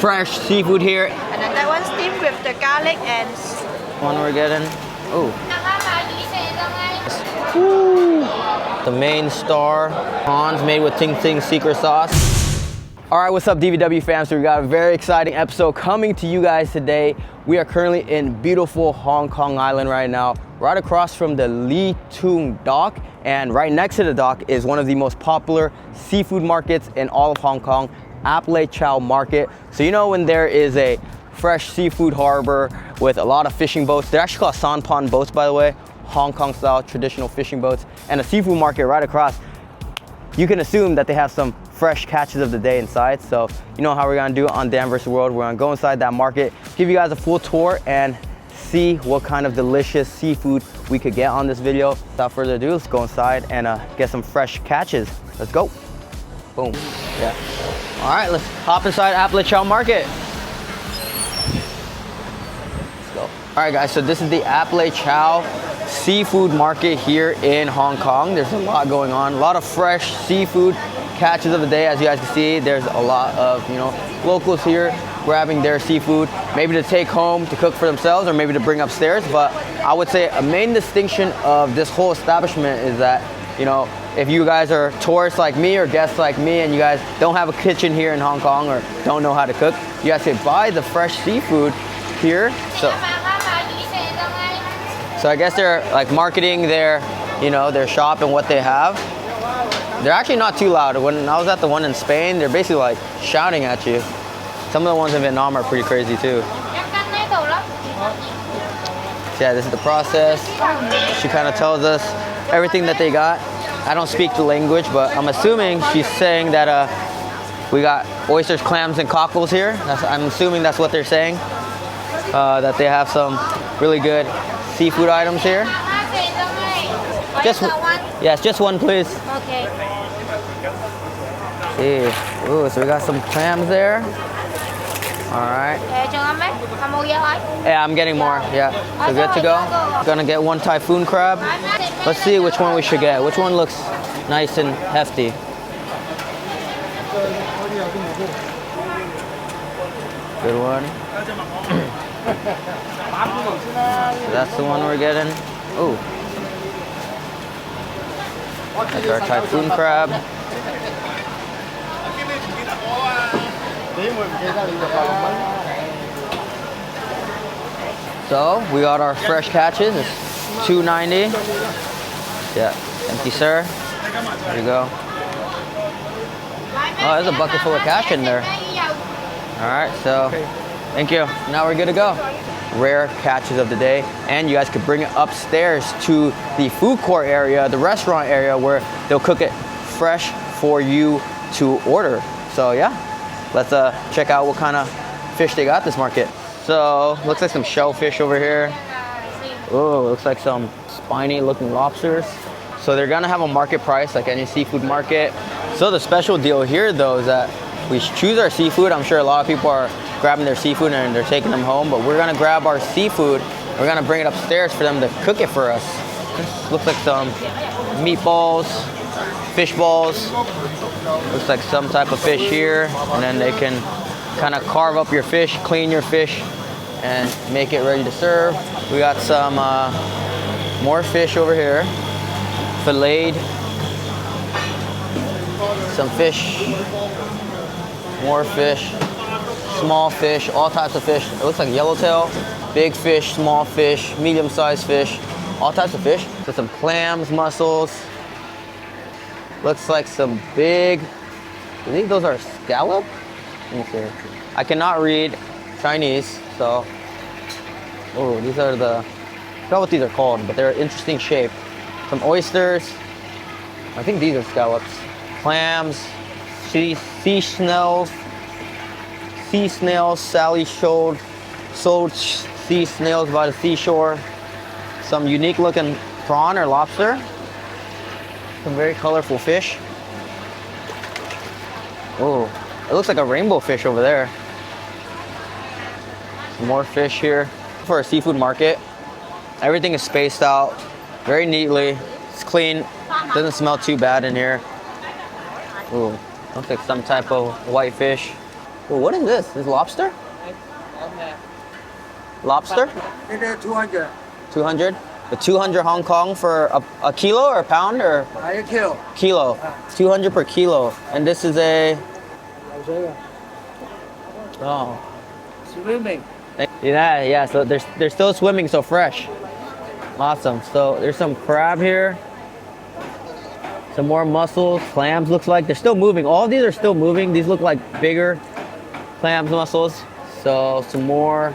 Fresh seafood here. And then that one steamed with the garlic and... One we're getting. Ooh. Ooh. The main star. Prawns made with Ting Ting secret sauce. All right, what's up DVW fam? So we got a very exciting episode coming to you guys today. We are currently in beautiful Hong Kong Island right now, right across from the Lei Chau dock. And right next to the dock is one of the most popular seafood markets in all of Hong Kong, Ap Lei Chau Market. So you know when there is a fresh seafood harbor with a lot of fishing boats, they're actually called sampan boats, by the way, Hong Kong style traditional fishing boats, and a seafood market right across, you can assume that they have some fresh catches of the day inside. So you know how we're gonna do it on Dan vs. World. We're gonna go inside that market, give you guys a full tour and see what kind of delicious seafood we could get on this video. Without further ado, let's go inside and get some fresh catches. Let's go. Boom. Yeah. All right, let's hop inside Ap Lei Chau Market. Let's go. All right, guys, so this is the Ap Lei Chau seafood market here in Hong Kong. There's a lot going on, a lot of fresh seafood catches of the day. As you guys can see, there's a lot of, locals here grabbing their seafood, maybe to take home to cook for themselves or maybe to bring upstairs. But I would say a main distinction of this whole establishment is that, if you guys are tourists like me or guests like me and you guys don't have a kitchen here in Hong Kong or don't know how to cook, you guys can buy the fresh seafood here. So I guess they're like marketing their, their shop and what they have. They're actually not too loud. When I was at the one in Spain, they're basically like shouting at you. Some of the ones in Vietnam are pretty crazy too. So yeah, this is the process. She kind of tells us everything that they got. I don't speak the language, but I'm assuming she's saying that we got oysters, clams, and cockles here. I'm assuming that's what they're saying. That they have some really good seafood items here. Just one? Yes, just one, please. Okay. See. Ooh, so we got some clams there. All right. Yeah, I'm getting more. Yeah, so good to go. Gonna get one typhoon crab. Let's see which one we should get. Which one looks nice and hefty? Good one. So that's the one we're getting. Ooh. That's our typhoon crab. So we got our fresh catches. It's $2.90. Yeah, thank you, sir. There you go. Oh, there's a bucket full of cash in there. All right, so thank you. Now we're good to go. Rare catches of the day, and you guys could bring it upstairs to the food court area, the restaurant area, where they'll cook it fresh for you to order. So yeah, let's check out what kind of fish they got this market. So looks like some shellfish over here. Oh, looks like some spiny looking lobsters. So they're gonna have a market price like any seafood market. So the special deal here though is that we choose our seafood. I'm sure a lot of people are grabbing their seafood and they're taking them home, but we're gonna grab our seafood. We're gonna bring it upstairs for them to cook it for us. This looks like some meatballs, fish balls. Looks like some type of fish here, and then they can kind of carve up your fish, clean your fish, and make it ready to serve. We got some more fish over here, filleted. Some fish, more fish, small fish, all types of fish. It looks like yellowtail, big fish, small fish, medium-sized fish, all types of fish. So some clams, mussels. Looks like some big, I think those are scallop? Let me see. I cannot read Chinese, so. Oh, these are I forgot what these are called, but they're interesting shape. Some oysters. I think these are scallops. Clams, sea snails, Sally sold sea snails by the seashore. Some unique looking prawn or lobster. Some very colorful fish. Oh, it looks like a rainbow fish over there. Some more fish here. For a seafood market, everything is spaced out very neatly. It's clean, doesn't smell too bad in here. Ooh, looks like some type of white fish. Well, what is this? This lobster? Lobster? 200. 200? The 200 Hong Kong for a kilo or a pound or? 1 kilo. Kilo. 200 per kilo. And this is a... Oh. Swimming. Yeah, so they're still swimming, so fresh. Awesome. So there's some crab here. Some more mussels. Clams looks like. They're still moving. All of these are still moving. These look like bigger clams, mussels. So some more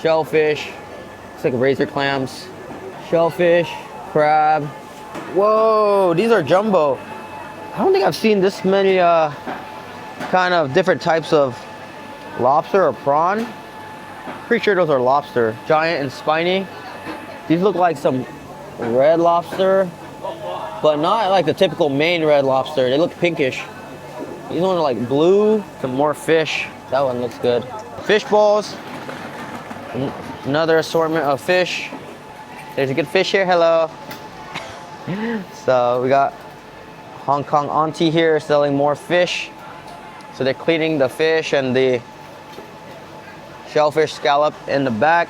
shellfish. Looks like razor clams. Shellfish, crab. Whoa, these are jumbo. I don't think I've seen this many kind of different types of lobster or prawn. Pretty sure those are lobster. Giant and spiny. These look like some red lobster, but not like the typical Maine red lobster. They look pinkish. These ones are like blue. Some more fish. That one looks good. Fish balls. Another assortment of fish. There's a good fish here. Hello. So we got Hong Kong auntie here selling more fish. So they're cleaning the fish and the shellfish scallop in the back.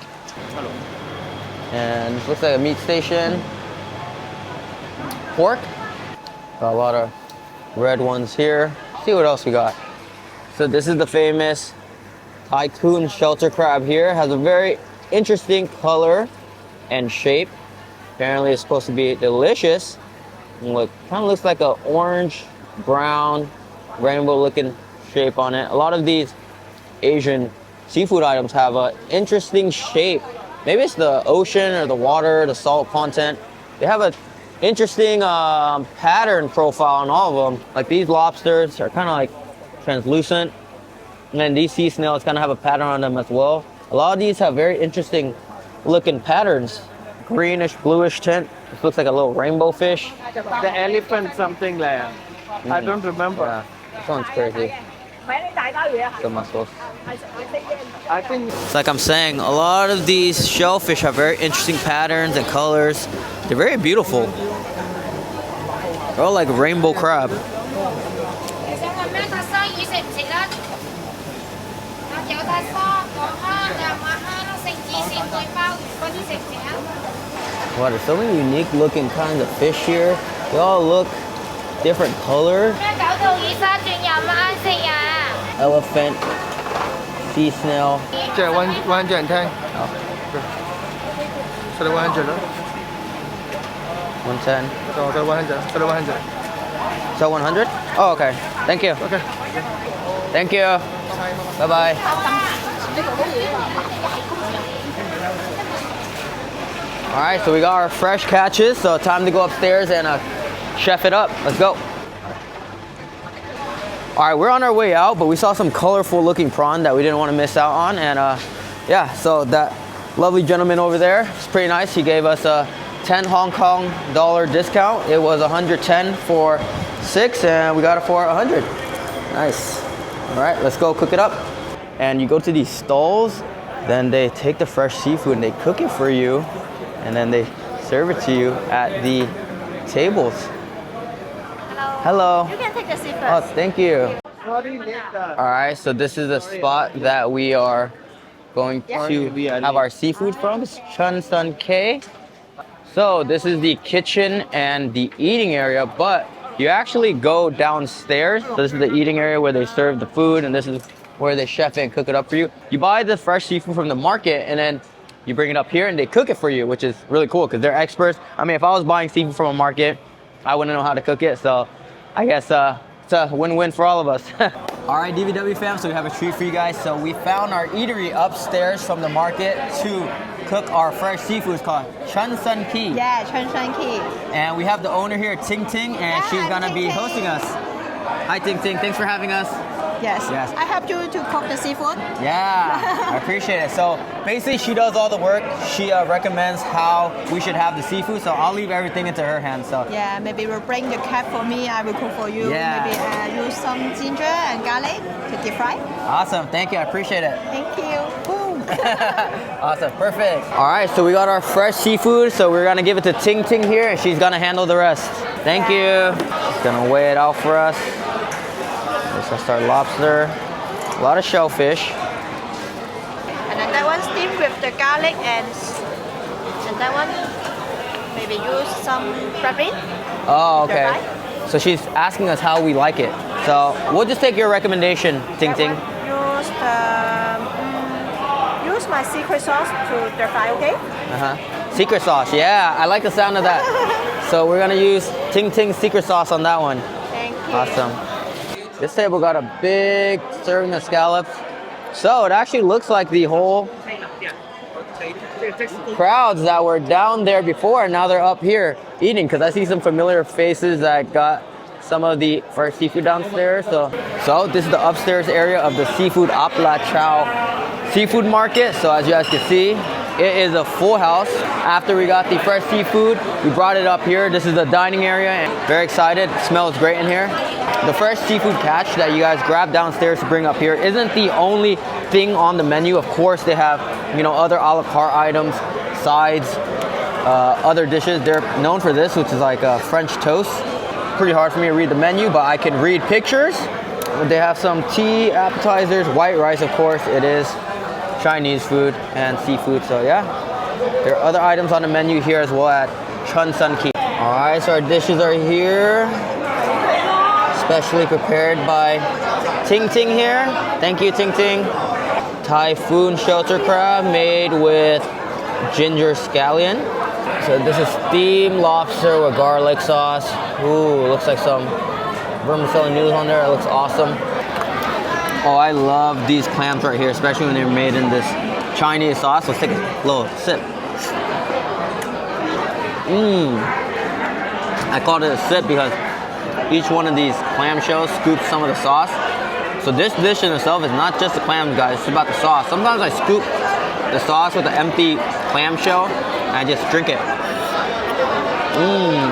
And this looks like a meat station. Pork. Got a lot of red ones here. See what else we got. So this is the famous typhoon shelter crab here. Has a very interesting color and shape. Apparently it's supposed to be delicious. And look, kind of looks like an orange, brown, rainbow looking shape on it. A lot of these Asian seafood items have an interesting shape. Maybe it's the ocean or the water, the salt content. They have an interesting pattern profile on all of them. Like these lobsters are kind of like translucent. And then these sea snails kind of have a pattern on them as well. A lot of these have very interesting looking patterns. Greenish, bluish tint. This looks like a little rainbow fish. The elephant something like I don't remember. Yeah, this one's crazy. The mussels. I think It's like I'm saying, a lot of these shellfish have very interesting patterns and colors. They're very beautiful. They're all like rainbow crab. Wow, there's so many unique looking kinds of fish here. They all look different color. Elephant, sea snail. 这110. So the 100. 110. So the 100. So the 100. So 100? Oh, okay. Thank you. Okay. Thank you. Bye-bye. All right, so we got our fresh catches. So time to go upstairs and chef it up. Let's go. All right, we're on our way out, but we saw some colorful looking prawn that we didn't want to miss out on. And yeah, so that lovely gentleman over there, it's pretty nice. He gave us a 10 Hong Kong dollar discount. It was 110 for 6 and we got it for 100. Nice. All right, let's go cook it up. And you go to these stalls, then they take the fresh seafood and they cook it for you, and then they serve it to you at the tables. Hello. You can take the seafood. Oh, thank you. All right, so this is the spot that we are going to have our seafood from. It's Chun Sun Kee. So this is the kitchen and the eating area, but you actually go downstairs. So this is the eating area where they serve the food, and this is where they chef it and cook it up for you. You buy the fresh seafood from the market, and then you bring it up here and they cook it for you, which is really cool because they're experts. I mean, if I was buying seafood from a market, I wouldn't know how to cook it. So I guess it's a win-win for all of us. All right, DVW fam, so we have a treat for you guys. So we found our eatery upstairs from the market to cook our fresh seafood. It's called Chun Sun Kee. Yeah, Chun Sun Kee. And we have the owner here, Ting Ting, and she's gonna be hosting us. Hi Ting Ting, thanks for having us. Yes. Yes. I helped you to cook the seafood. Yeah, I appreciate it. So basically she does all the work. She recommends how we should have the seafood, so I'll leave everything into her hands. So Yeah, maybe we'll bring the cat for me. I will cook for you. Yeah. Maybe use some ginger and garlic to deep fry. awesome, thank you, I appreciate it. Thank you. Boom. Awesome, perfect. All right, so we got our fresh seafood, so we're gonna give it to Ting Ting here, and she's gonna handle the rest. Thank you. She's gonna weigh it out for us. This is our lobster. A lot of shellfish. And then that one steamed with the garlic and that one maybe use some red bean. Oh, okay. So she's asking us how we like it. So we'll just take your recommendation, Ting Ting. Use my secret sauce to stir fry, okay? Secret sauce, yeah, I like the sound of that. So we're gonna use Ting Ting's secret sauce on that one. Thank you. Awesome. This table got a big serving of scallops. So it actually looks like the whole crowds that were down there before, now they're up here eating, because I see some familiar faces that got some of the fresh seafood downstairs. So this is the upstairs area of the seafood Ap Lei Chau seafood market. So as you guys can see, it is a full house. After we got the fresh seafood, we brought it up here. This is the dining area, and very excited. It smells great in here. The fresh seafood catch that you guys grab downstairs to bring up here isn't the only thing on the menu. Of course, they have, you know, other a la carte items, sides, other dishes. They're known for this, which is like French toast. Pretty hard for me to read the menu, but I can read pictures. They have some tea, appetizers, white rice, of course. It is Chinese food and seafood, so yeah. There are other items on the menu here as well at Chun Sun Kee. All right, so our dishes are here. Specially prepared by Ting Ting here. Thank you, Ting Ting. Typhoon shelter crab made with ginger scallion. So this is steamed lobster with garlic sauce. Ooh, looks like some vermicelli noodles on there. It looks awesome. Oh, I love these clams right here, especially when they're made in this Chinese sauce. Let's take a little sip. I called it a sip because each one of these clam shells scoops some of the sauce. So this dish in itself is not just the clams, guys. It's about the sauce. Sometimes I scoop the sauce with an empty clam shell and I just drink it.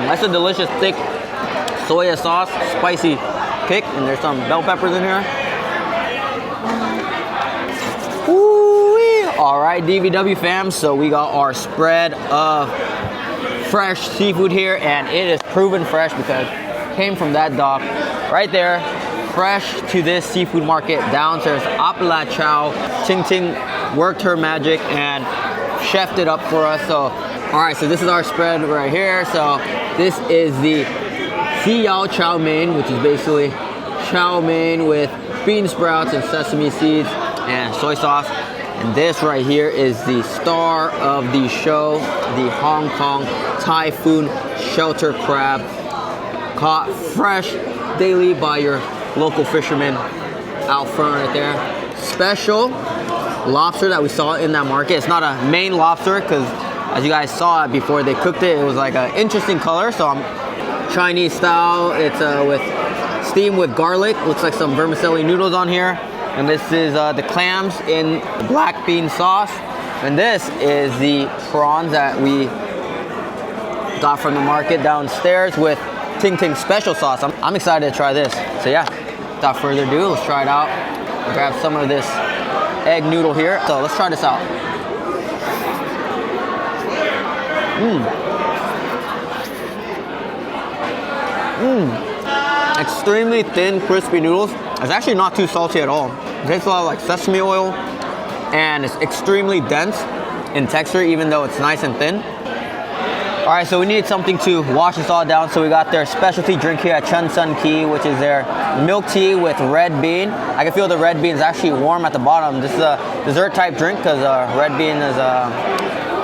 That's a delicious thick soya sauce, spicy kick, and there's some bell peppers in here. Woo-wee. All right, DVW fam, so we got our spread of fresh seafood here, and it is proven fresh because it came from that dock right there, fresh to this seafood market downstairs. Ap Lei Chau, Ting Ting worked her magic and chefed it up for us. So, all right, so this is our spread right here. So this is the Yao chow mein, which is basically chow mein with bean sprouts and sesame seeds and soy sauce. And this right here is the star of the show, the Hong Kong typhoon shelter crab, caught fresh daily by your local fishermen out front right there. Special lobster that we saw in that market. It's not a Maine lobster because as you guys saw it before they cooked it, it was like an interesting color. So I'm Chinese style. It's with steamed with garlic. Looks like some vermicelli noodles on here. And this is the clams in black bean sauce. And this is the prawns that we got from the market downstairs with Ting Ting special sauce. I'm excited to try this. So yeah, without further ado, let's try it out. Grab some of this egg noodle here. So let's try this out. Extremely thin, crispy noodles. It's actually not too salty at all. It tastes a lot like sesame oil, and it's extremely dense in texture, even though it's nice and thin. All right, so we needed something to wash this all down, so we got their specialty drink here at Chun Sun Kee, which is their milk tea with red bean. I can feel the red bean is actually warm at the bottom. This is a dessert type drink because red bean is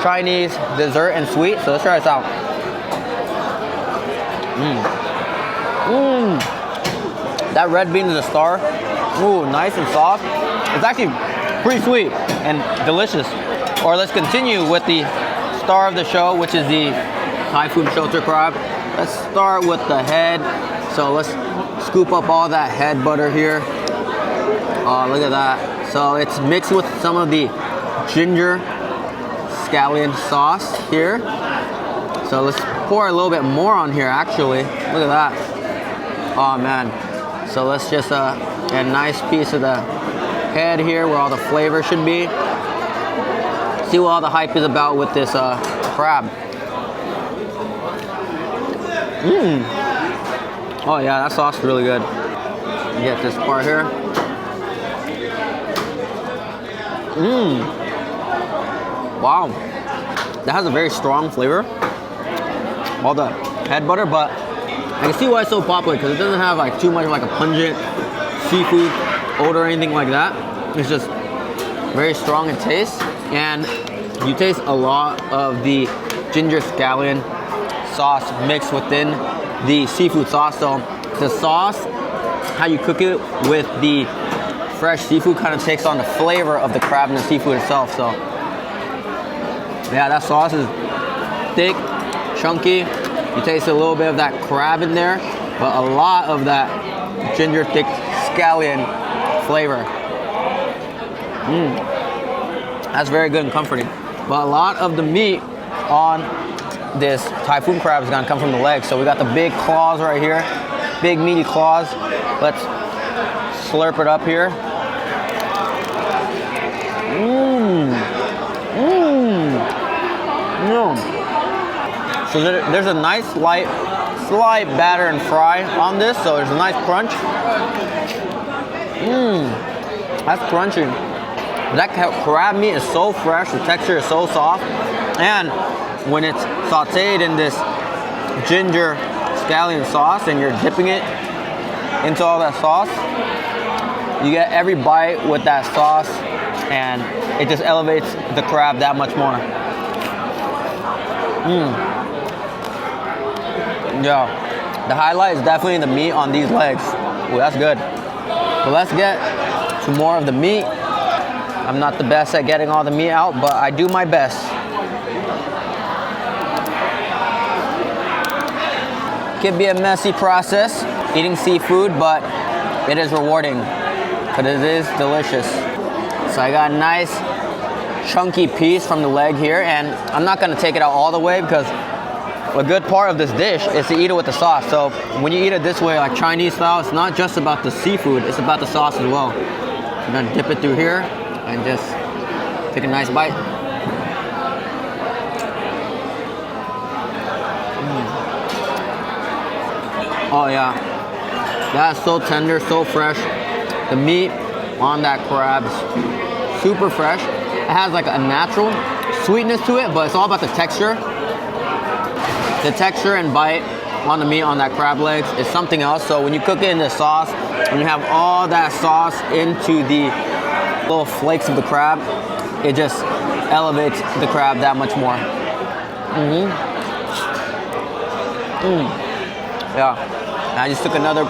Chinese dessert and sweet. So let's try this out. That red bean is a star. Ooh, nice and soft. It's actually pretty sweet and delicious. Or let's continue with the star of the show, which is the typhoon shelter crab. Let's start with the head. So let's scoop up all that head butter here. Oh, look at that. So it's mixed with some of the ginger scallion sauce here. So let's pour a little bit more on here actually. Look at that. Oh man. So let's just a nice piece of the head here where all the flavor should be. See what all the hype is about with this crab. Oh yeah, that sauce is really good. Get this part here. Mmm. Wow. That has a very strong flavor. All the head butter, but I can see why it's so popular because it doesn't have like too much like a pungent seafood odor or anything like that. It's just very strong in taste, and you taste a lot of the ginger scallion sauce mixed within the seafood sauce. So the sauce, how you cook it with the fresh seafood, kind of takes on the flavor of the crab and the seafood itself. So yeah, that sauce is thick, chunky. You taste a little bit of that crab in there, but a lot of that ginger thick scallion flavor. That's very good and comforting. But a lot of the meat on this typhoon crab is gonna come from the legs. So we got the big claws right here, big meaty claws. Let's slurp it up here. So there's a nice slight batter and fry on this, so there's a nice crunch. That's crunchy. That crab meat is so fresh, the texture is so soft, and when it's sauteed in this ginger scallion sauce and you're dipping it into all that sauce, you get every bite with that sauce, and it just elevates the crab that much more. Yeah, the highlight is definitely the meat on these legs. Ooh, that's good. But let's get to more of the meat. I'm not the best at getting all the meat out, but I do my best. Could be a messy process eating seafood, but it is rewarding, but it is delicious. So I got a nice chunky piece from the leg here, and I'm not gonna take it out all the way because a good part of this dish is to eat it with the sauce. So when you eat it this way, like Chinese style, it's not just about the seafood, it's about the sauce as well. I'm gonna dip it through here and just take a nice bite. Oh yeah, that's so tender, so fresh. The meat on that crab is super fresh. It has like a natural sweetness to it, but it's all about the texture. The texture and bite on the meat on that crab legs is something else. So when you cook it in the sauce, when you have all that sauce into the little flakes of the crab, it just elevates the crab that much more. Yeah, and I just took another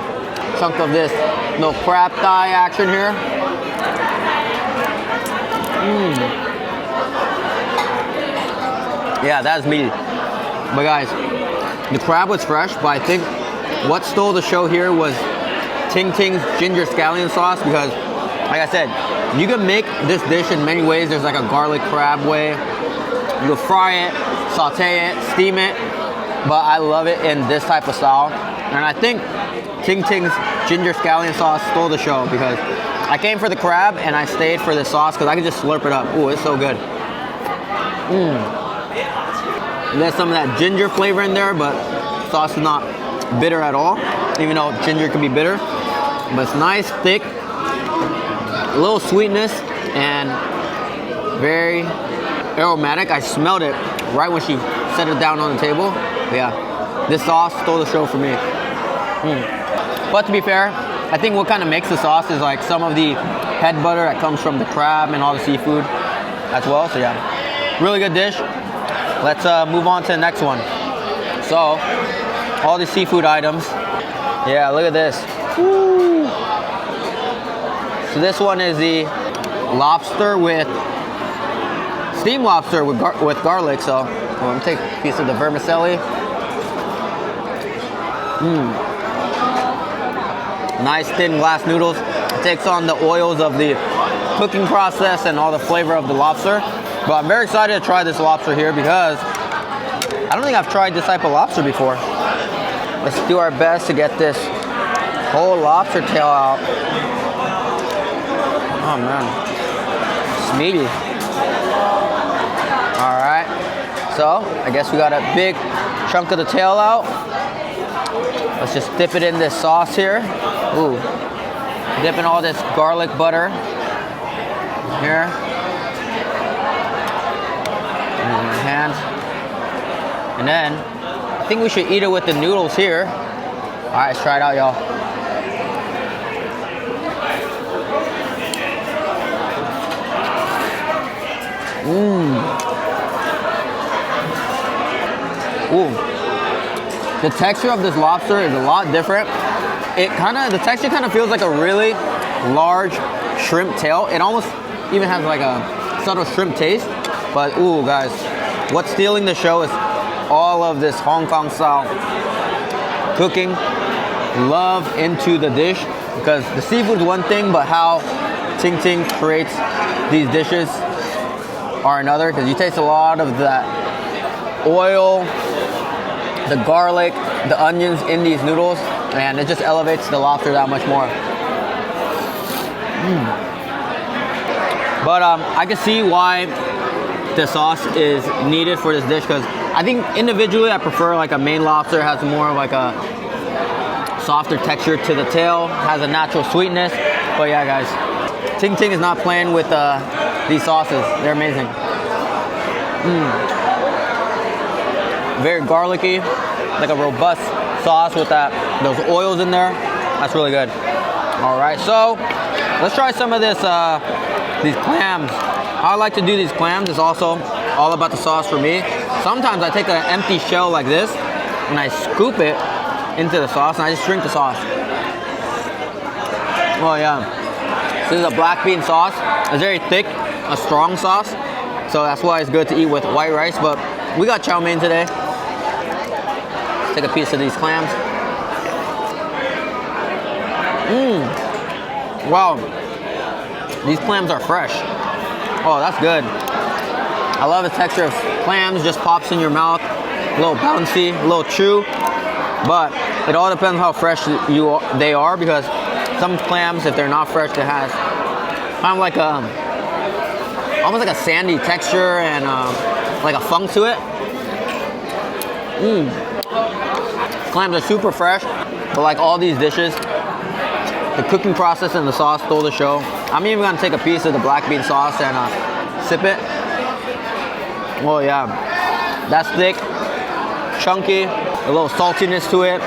chunk of this little crab thigh action here. Yeah, that's meaty. But guys, the crab was fresh, but I think what stole the show here was Ting Ting's ginger scallion sauce, because like I said, you can make this dish in many ways. There's like a garlic crab way. You can fry it, saute it, steam it, but I love it in this type of style. And I think Ting Ting's ginger scallion sauce stole the show because I came for the crab and I stayed for the sauce because I can just slurp it up. Ooh, it's so good. There's some of that ginger flavor in there, but sauce is not bitter at all, even though ginger can be bitter. But it's nice, thick, a little sweetness, and very aromatic. I smelled it right when she set it down on the table. But yeah, this sauce stole the show for me. But to be fair, I think what kind of makes the sauce is like some of the head butter that comes from the crab and all the seafood as well. So yeah, really good dish. Let's move on to the next one. So, all the seafood items. Yeah, look at this. Woo. So this one is the lobster with steamed lobster with garlic. So I'm gonna take a piece of the vermicelli. Nice thin glass noodles. It takes on the oils of the cooking process and all the flavor of the lobster. But I'm very excited to try this lobster here because I don't think I've tried this type of lobster before. Let's do our best to get this whole lobster tail out. Oh man, it's meaty. All right, so I guess we got a big chunk of the tail out. Let's just dip it in this sauce here. Ooh, dipping all this garlic butter here. hands. And then, I think we should eat it with the noodles here. All right, let's try it out, y'all. Ooh. The texture of this lobster is a lot different. The texture kind of feels like a really large shrimp tail. It almost even has like a subtle shrimp taste. But ooh, guys, what's stealing the show is all of this Hong Kong style cooking love into the dish, because the seafood's one thing, but how Ting Ting creates these dishes are another, because you taste a lot of that oil, the garlic, the onions in these noodles, and it just elevates the lobster that much more. But I can see why the sauce is needed for this dish, because I think individually I prefer like a Maine lobster, has more of like a softer texture to the tail, has a natural sweetness. But yeah, guys, Ting Ting is not playing with these sauces. They're amazing. Very garlicky, like a robust sauce with those oils in there. That's really good. All right, so let's try some of these clams. How I like to do these clams is also all about the sauce for me. Sometimes I take an empty shell like this and I scoop it into the sauce and I just drink the sauce. Oh yeah. This is a black bean sauce. It's very thick, a strong sauce. So that's why it's good to eat with white rice. But we got chow mein today. Let's take a piece of these clams. Wow. These clams are fresh. Oh, that's good. I love the texture of clams, just pops in your mouth. A little bouncy, a little chew. But it all depends how fresh they are, because some clams, if they're not fresh, it has kind of like almost like a sandy texture and like a funk to it. Clams are super fresh, but like all these dishes, the cooking process and the sauce stole the show. I'm even gonna take a piece of the black bean sauce and sip it. Oh yeah, that's thick, chunky, a little saltiness to it,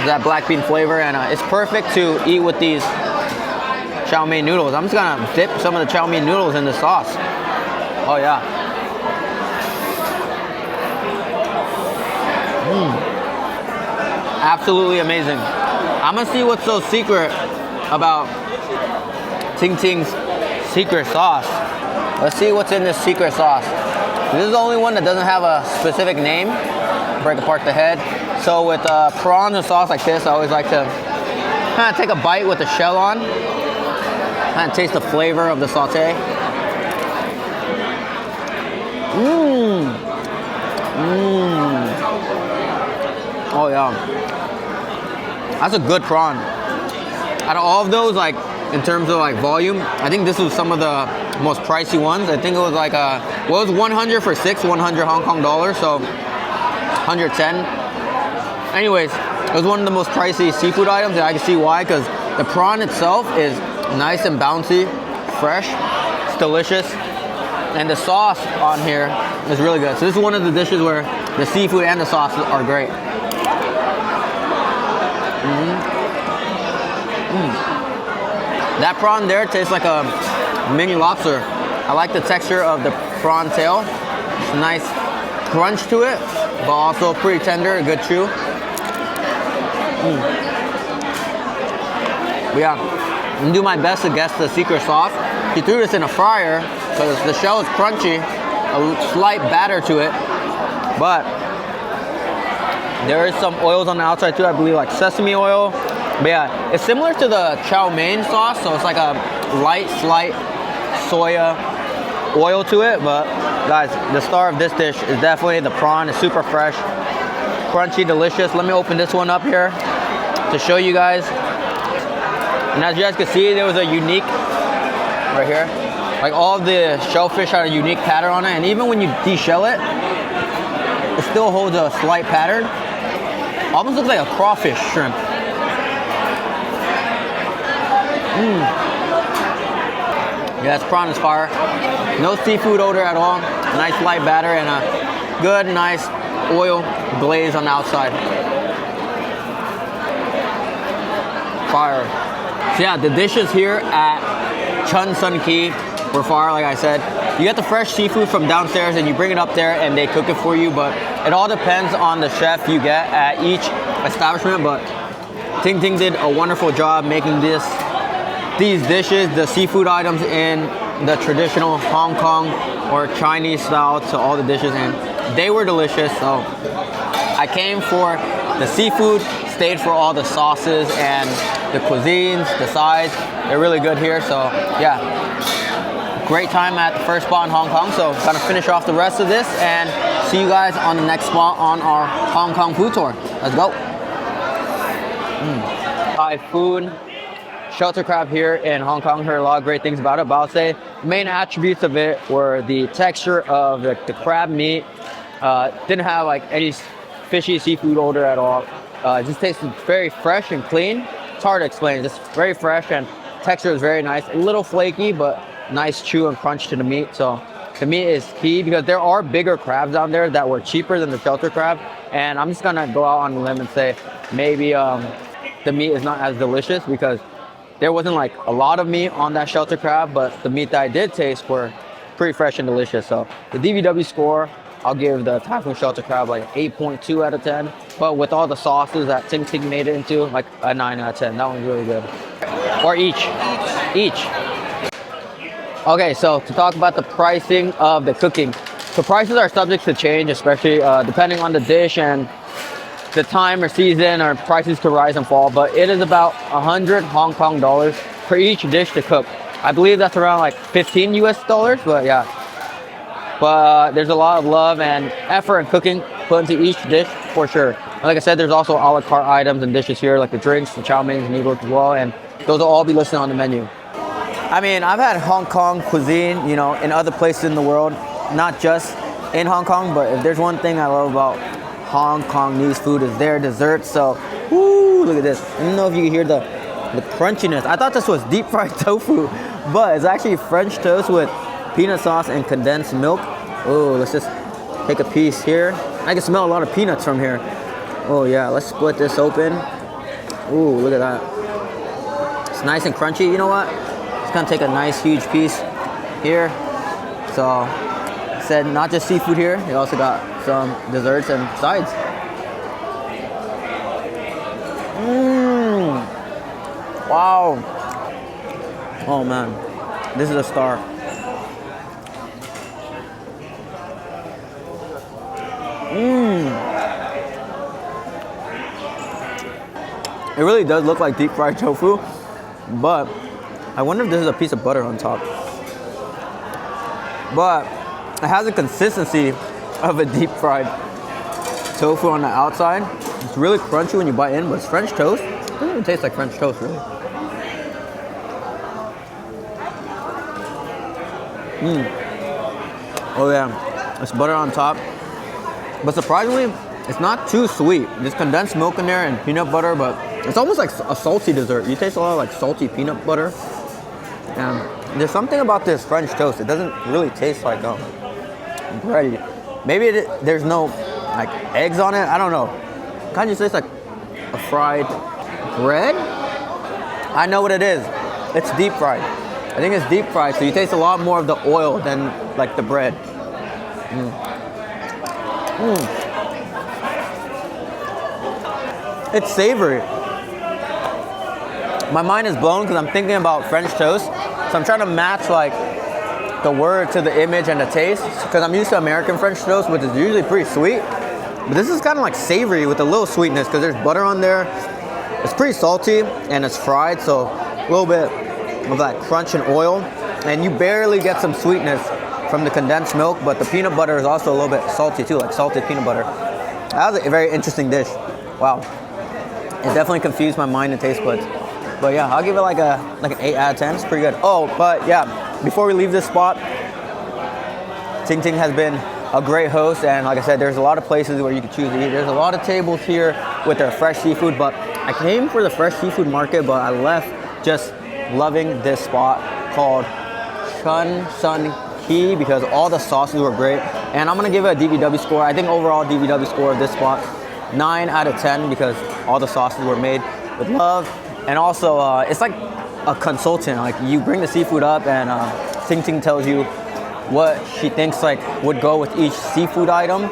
that black bean flavor, and it's perfect to eat with these chow mein noodles. I'm just gonna dip some of the chow mein noodles in the sauce. Oh yeah. Absolutely amazing. I'm gonna see what's so secret about Ting Ting's secret sauce. Let's see what's in this secret sauce. This is the only one that doesn't have a specific name. Break apart the head. So with prawns and sauce like this, I always like to kind of take a bite with the shell on. Kind of taste the flavor of the saute. Oh yeah. That's a good prawn. Out of all of those, like in terms of like volume, I think this was some of the most pricey ones. I think it was like it was 100 for 100 Hong Kong dollars, so 110. Anyways, it was one of the most pricey seafood items, and I can see why, because the prawn itself is nice and bouncy, fresh, it's delicious, and the sauce on here is really good. So this is one of the dishes where the seafood and the sauce are great. That prawn there tastes like a mini lobster. I like the texture of the prawn tail. It's a nice crunch to it, but also pretty tender, a good chew. But yeah, I'm gonna do my best to guess the secret sauce. He threw this in a fryer because the shell is crunchy, a slight batter to it, but there is some oils on the outside too, I believe like sesame oil. But yeah, it's similar to the chow mein sauce, so it's like a light, slight soya oil to it. But guys, the star of this dish is definitely the prawn. It's super fresh, crunchy, delicious. Let me open this one up here to show you guys. And as you guys can see, there was a unique, right here, like all of the shellfish had a unique pattern on it. And even when you de-shell it, it still holds a slight pattern. Almost looks like a crawfish shrimp. Yeah, this prawn is fire. No seafood odor at all. Nice light batter and a Good, nice oil glaze on the outside. Fire. So yeah, the dishes here at Chun Sun Kee were fire, like I said. You get the fresh seafood from downstairs and you bring it up there and they cook it for you, but it all depends on the chef you get at each establishment. But Ting Ting did a wonderful job making these dishes, the seafood items in the traditional Hong Kong or Chinese style to all the dishes, and they were delicious. So I came for the seafood, stayed for all the sauces and the cuisines, the sides. They're really good here. So yeah, great time at the first spot in Hong Kong. So gonna finish off the rest of this and see you guys on the next spot on our Hong Kong food tour. Let's go. Typhoon shelter crab here in Hong Kong. Heard a lot of great things about it, but I'll say the main attributes of it were the texture of the crab meat. Didn't have like any fishy seafood odor at all. It just tasted very fresh and clean. It's hard to explain, just very fresh, and texture is very nice. A little flaky, but nice chew and crunch to the meat. So the meat is key because there are bigger crabs down there that were cheaper than the shelter crab. And I'm just gonna go out on a limb and say maybe the meat is not as delicious because there wasn't like a lot of meat on that shelter crab, but the meat that I did taste were pretty fresh and delicious. So the DVW score, I'll give the Typhoon shelter crab like 8.2 out of 10. But with all the sauces that Ting Ting made it into, like a 9 out of 10. That one's really good. Or each. Okay, so to talk about the pricing of the cooking. So prices are subject to change, especially depending on the dish and the time or season, or prices could rise and fall, but it is about 100 Hong Kong dollars for each dish to cook. I believe that's around like 15 US dollars, but yeah. But there's a lot of love and effort in cooking put into each dish for sure. And like I said, there's also a la carte items and dishes here, like the drinks, the chow mein, noodles as well, and those will all be listed on the menu. I mean, I've had Hong Kong cuisine, you know, in other places in the world, not just in Hong Kong, but if there's one thing I love about Hong Kongese food is their desserts. So, woo, look at this. I don't know if you can hear the crunchiness. I thought this was deep fried tofu, but it's actually French toast with peanut sauce and condensed milk. Oh, let's just take a piece here. I can smell a lot of peanuts from here. Oh yeah, let's split this open. Ooh, look at that. It's nice and crunchy. You know what? Just gonna take a nice huge piece here. So, I said not just seafood here. You also got some desserts and sides. Wow. Oh man, this is a star. It really does look like deep fried tofu, but I wonder if this is a piece of butter on top. But it has the consistency of a deep fried tofu on the outside. It's really crunchy when you bite in, but it's French toast. It doesn't even taste like French toast, really. Oh yeah, it's butter on top. But surprisingly, it's not too sweet. There's condensed milk in there and peanut butter, but it's almost like a salty dessert. You taste a lot of like salty peanut butter. And there's something about this French toast. It doesn't really taste like bread. Maybe there's no like eggs on it. I don't know. It kind of tastes like a fried bread. I know what it is. It's deep fried. I think it's deep fried, so you taste a lot more of the oil than like the bread. It's savory. My mind is blown because I'm thinking about French toast. So I'm trying to match like the word to the image and the taste, because I'm used to American French toast, which is usually pretty sweet. But this is kind of like savory with a little sweetness because there's butter on there. It's pretty salty and it's fried, so a little bit of that crunch and oil. And you barely get some sweetness from the condensed milk, but the peanut butter is also a little bit salty too, like salted peanut butter. That was a very interesting dish. Wow. It definitely confused my mind and taste buds. But yeah, I'll give it like an 8 out of 10. It's pretty good. Oh, but yeah, before we leave this spot, Ting Ting has been a great host, and like I said, there's a lot of places where you can choose to eat. There's a lot of tables here with their fresh seafood, but I came for the fresh seafood market, but I left just loving this spot called Chun Sun Kee because all the sauces were great. And I'm gonna give it a DVW score. I think overall DVW score of this spot, 9 out of 10 because all the sauces were made with love. And also, it's like a consultant. Like you bring the seafood up and Ting Ting tells you what she thinks like would go with each seafood item.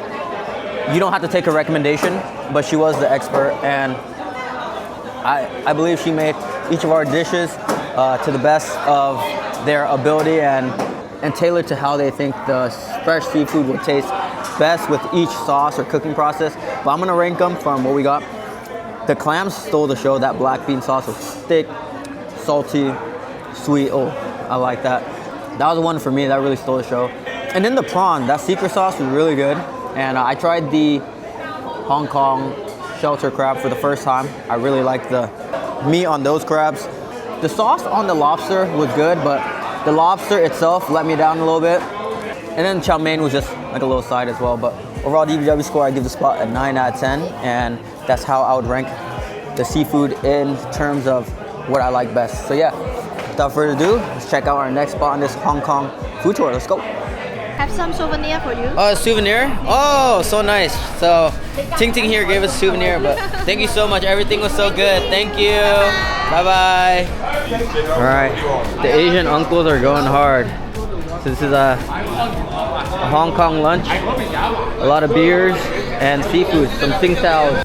You don't have to take a recommendation, but she was the expert, and I believe she made each of our dishes to the best of their ability and tailored to how they think the fresh seafood would taste best with each sauce or cooking process. But I'm gonna rank them from what we got. The clams stole the show. That black bean sauce was thick, salty, sweet. Oh, I like that. That was the one for me that really stole the show. And then the prawn, that secret sauce was really good. And I tried the Hong Kong shelter crab for the first time. I really liked the meat on those crabs. The sauce on the lobster was good, but the lobster itself let me down a little bit. And then chow mein was just like a little side as well. But overall DVW score, I give the spot a 9 out of 10. And that's how I would rank the seafood in terms of what I like best. So yeah, without further ado, let's check out our next spot on this Hong Kong food tour. Let's go. Have some souvenir for you. Oh, a souvenir? Oh, so nice. So Ting Ting here gave us a souvenir, but thank you so much. Everything was so good. Thank you. Bye-bye. All right, the Asian uncles are going hard. So this is a Hong Kong lunch. A lot of beers and seafood, some Tsing Taos.